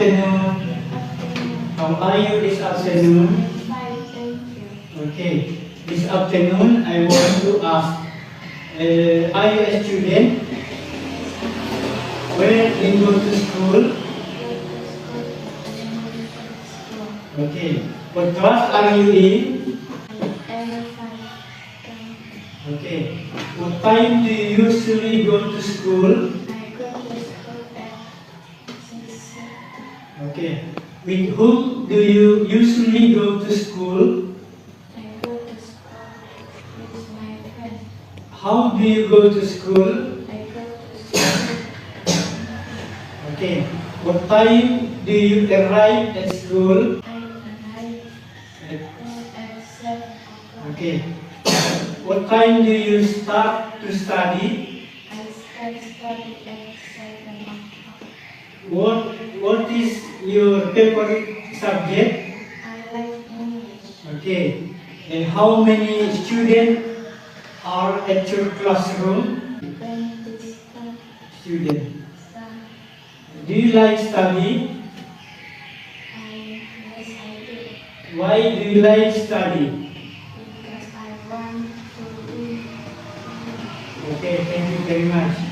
afternoon. How are you this afternoon? Fine, thank you. Okay. This afternoon, I want to ask, are you a student? Where do you go to school? Okay. What class are you in? Okay. What time do you usually go to school? Okay. With whom do you usually go to school? How do you go to school? Okay. What time do you arrive at school? Okay. What time do you start to study? What is your favorite subject? Okay. And how many students are at your classroom? Students. Do you like study? Why do you like study? Okay, thank you very much.